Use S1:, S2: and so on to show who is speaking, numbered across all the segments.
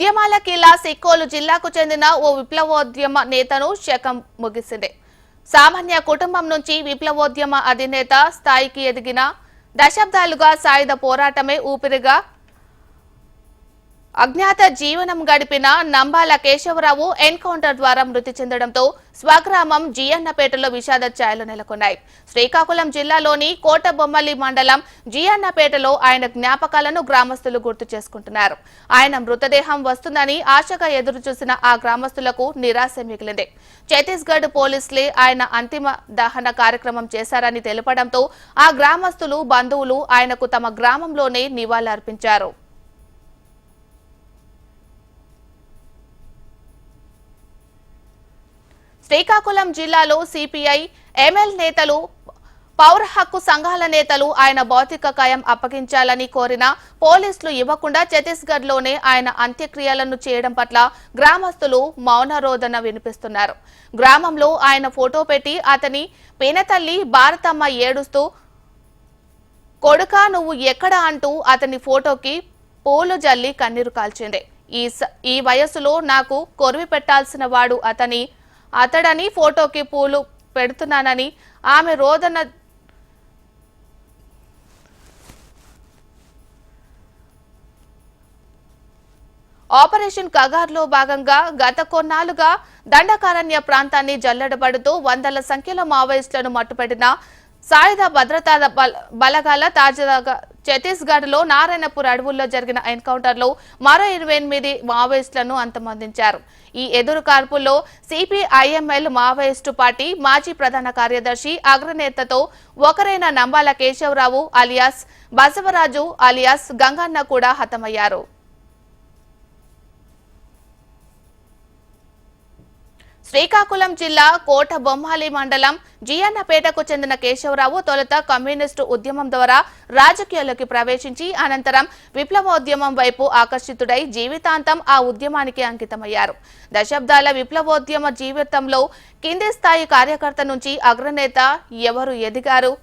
S1: ఉద్యమాల కిలా సిక్కోలు జిల్లాకు చెందిన ఓ విప్లవోద్యమ నేతను శకం ముగిసింది. సామాన్య కుటుంబం నుంచి విప్లవోద్యమ అధినేత స్థాయికి ఎదిగిన దశాబ్దాలుగా సాయుధ పోరాటమే ఊపిరిగా అజ్ఞాత జీవనం గడిపిన నంబాల కేశవరావు ఎన్కౌంటర్ ద్వారా మృతి చెందడంతో స్వగ్రామం జియన్నపేటలో విషాద ఛాయలు నెలకొన్నాయి. శ్రీకాకుళం జిల్లాలోని కోటబొమ్మలి మండలం జియన్నపేటలో ఆయన జ్ఞాపకాలను గ్రామస్తులు గుర్తు చేసుకుంటున్నారు. ఆయన మృతదేహం వస్తుందని ఆశగా ఎదురుచూసిన ఆ గ్రామస్తులకు నిరాశ మిగిలింది. ఛత్తీస్గఢ్ పోలీసులే ఆయన అంతిమ దహన కార్యక్రమం చేశారని తెలపడంతో ఆ గ్రామస్తులు బంధువులు ఆయనకు తమ గ్రామంలోనే నివాళులర్పించారు. శ్రీకాకుళం జిల్లాలో సిపిఐ ఎంఎల్ నేతలు పౌర హక్కు సంఘాల నేతలు ఆయన భౌతిక కాయం అప్పగించాలని కోరిన పోలీసులు ఇవ్వకుండా ఛత్తీస్గఢ్లోనే ఆయన అంత్యక్రియలను చేయడం పట్ల గ్రామస్తులు మౌనరోదన వినిపిస్తున్నారు. గ్రామంలో ఆయన ఫోటో పెట్టి అతని పినతల్లి భారతమ్మ ఏడుస్తూ కొడుకా నువ్వు ఎక్కడ అంటూ అతని ఫోటోకి పూలు జల్లి కన్నీరు కాల్చింది. ఈ వయసులో నాకు కొరివి పెట్టాల్సిన వాడు అతడని ఫోటోకి పూలు పెడుతున్నానని ఆమె రోదన ఆపరేషన్ కగార్లో భాగంగా గత కొన్నాళ్లుగా దండకారణ్య ప్రాంతాన్ని జల్లెడబడుతూ వందల సంఖ్యలో మావోయిస్టులను మట్టుపెట్టిన సాయుధ భద్రతా బలగాల తాజాగా ఛత్తీస్గఢ్ లో నారాయణపూర్ అడవుల్లో జరిగిన ఎన్కౌంటర్ లో మరో 28 మావోయిస్టులను అంతమొందించారు. ఈ ఎదురు కాల్పుల్లో సిపిఐఎంఎల్ మావోయిస్టు పార్టీ మాజీ ప్రధాన కార్యదర్శి అగ్రనేతతో ఒకరైన నంబాల కేశవరావు అలియాస్ బసవరాజు అలియాస్ గంగన్న కూడా హతమయ్యారు. శ్రీకాకుళం జిల్లా కోటబొమ్మాలి మండలం జియన్నపేటకు చెందిన కేశవరావు తొలుత కమ్యూనిస్టు ఉద్యమం ద్వారా రాజకీయాల్లోకి ప్రవేశించి అనంతరం విప్లవోద్యమం వైపు ఆకర్షితుడై జీవితాంతం ఆ ఉద్యమానికి అంకితమయ్యారు. దశాబ్దాల విప్లవోద్యమ జీవితంలో కింది స్థాయి కార్యకర్త నుంచి అగ్రనేత ఎవరు ఎదిగారు?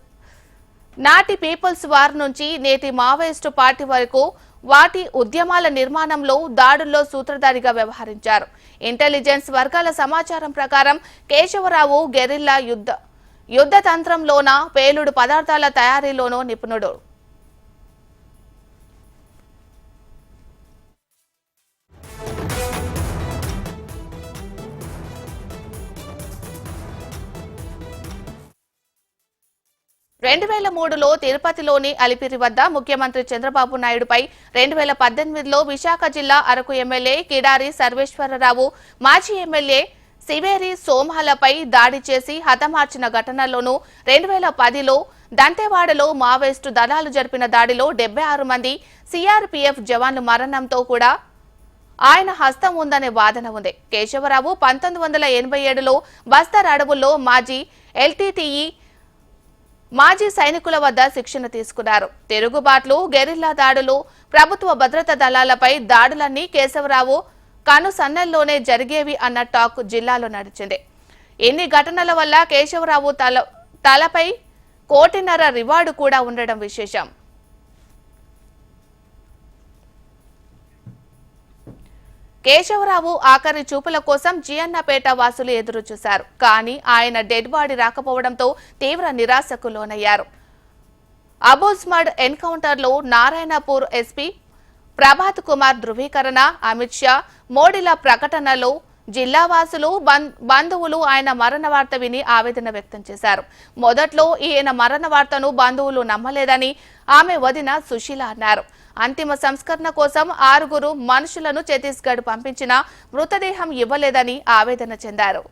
S1: నాటి పీపుల్స్ వార్ నుంచి నేటి మావోయిస్టు పార్టీ వరకు వాటి ఉద్యమాల నిర్మాణంలో దాడుల్లో సూత్రధారిగా వ్యవహరించారు. ఇంటెలిజెన్స్ వర్గాల సమాచారం ప్రకారం కేశవరావు గెరిల్లా యుద్ధ తంత్రంలోన పేలుడు పదార్థాల తయారీలోనూ నిపుణుడు. రెండు 2003లో తిరుపతిలోని అలిపిరి వద్ద ముఖ్యమంత్రి చంద్రబాబు నాయుడుపై 2018లో విశాఖ జిల్లా అరకు ఎమ్మెల్యే కిడారి సర్వేశ్వరరావు మాజీ ఎమ్మెల్యే సివేరి సోమాలపై దాడి చేసి హతమార్చిన ఘటనలోనూ 2010లో దంతెవాడలో మావోయిస్టు దళాలు జరిపిన దాడిలో 76 మంది సిఆర్పీఎఫ్ జవాన్లు మరణంతో కూడా ఆయన హస్తం ఉందనే వాదన ఉంది. కేశవరావు 1987లో బస్తర్ అడవుల్లో మాజీ ఎల్టీటీఈ మాజీ సైనికుల వద్ద శిక్షణ తీసుకున్నారు. తిరుగుబాట్లు, గెరిల్లా దాడులు, ప్రభుత్వ భద్రతా దళాలపై దాడులన్నీ కేశవరావు కనుసన్నల్లోనే జరిగేవి అన్న టాక్ జిల్లాలో నడిచింది. ఎన్ని ఘటనల వల్ల కేశవరావు తలపై 1.5 కోటి రివార్డు కూడా ఉండడం విశేషం. కేశవరావు ఆఖరి చూపుల కోసం జియన్నపేట వాసులు ఎదురు చూశారు. కానీ ఆయన డెడ్ బాడీ రాకపోవడంతో తీవ్ర నిరాశకు లోనయ్యారు. అబోజ్మడ్ ఎన్కౌంటర్ లో నారాయణపూర్ ఎస్పీ ప్రభాత్ కుమార్ ధృవీకరణ, అమిత్ షా, మోడీల ప్రకటనలో జిల్లావాసులు బంధువులు ఆయన మరణ వార్త విని ఆవేదన వ్యక్తం చేశారు. మొదట్లో ఈయన మరణ వార్తను బంధువులు నమ్మలేదని ఆమె వదిన సుశీల అన్నారు. అంతిమ సంస్కరణ కోసం 6 మనుషులను ఛత్తీస్గఢ్ పంపించిన మృతదేహం ఇవ్వలేదని ఆవేదన చెందారు.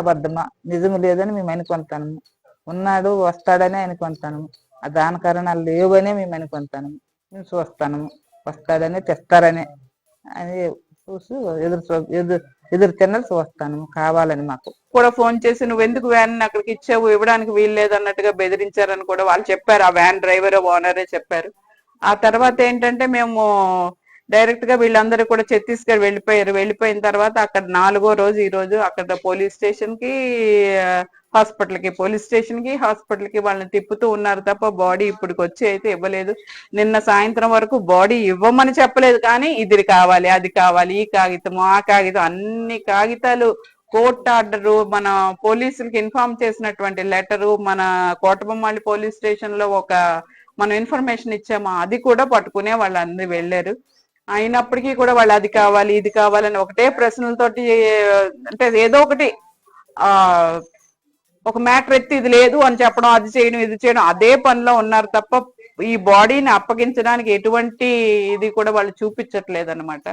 S2: అబద్ధమా నిజం లేదని మేము అనుకుంటాను. ఉన్నాడు వస్తాడని అనుకుంటాను. దాని కారణాలు లేవనే మేము అనుకుంటాను. మేము చూస్తాను వస్తాడని తెస్తారని అని చూసి ఎదురు తిన్నది చూస్తాను. కావాలని మాకు
S3: కూడా ఫోన్ చేసి నువ్వు ఎందుకు వ్యాన్ అక్కడికి ఇచ్చావు, ఇవ్వడానికి వీల్లేదు అన్నట్టుగా బెదిరించారని కూడా వాళ్ళు చెప్పారు. ఆ వ్యాన్ డ్రైవర్ ఓనరే చెప్పారు. ఆ తర్వాత ఏంటంటే మేము డైరెక్ట్ గా వీళ్ళందరూ కూడా ఛత్తీస్గఢ్ వెళ్ళిపోయారు. వెళ్ళిపోయిన తర్వాత అక్కడ 4వ రోజు ఈ రోజు అక్కడ పోలీస్ స్టేషన్ కి హాస్పిటల్ కి వాళ్ళని తిప్పుతూ ఉన్నారు తప్ప బాడీ ఇప్పటికి వచ్చి అయితే ఇవ్వలేదు. నిన్న సాయంత్రం వరకు బాడీ ఇవ్వమని చెప్పలేదు, కానీ ఇది కావాలి, అది కావాలి, ఈ కాగితం, ఆ కాగితం, అన్ని కాగితాలు, కోర్ట్ ఆర్డరు, మన పోలీసులకి ఇన్ఫార్మ్ చేసినటువంటి లెటరు, మన కోటబొమ్మాళి పోలీస్ స్టేషన్ లో మనం ఇన్ఫర్మేషన్ ఇచ్చాము, అది కూడా పట్టుకునే వాళ్ళందరూ వెళ్ళారు. అయినప్పటికీ కూడా వాళ్ళు అది కావాలి, ఇది కావాలని ఒకటే ప్రశ్నలతోటి, అంటే ఏదో ఒకటి ఒక మ్యాటర్ ఎత్తి ఇది లేదు అని చెప్పడం, అది చేయడం, ఇది చేయడం, అదే పనిలో ఉన్నారు తప్ప ఈ బాడీని అప్పగించడానికి ఎటువంటి ఇది కూడా వాళ్ళు చూపించట్లేదు అనమాట.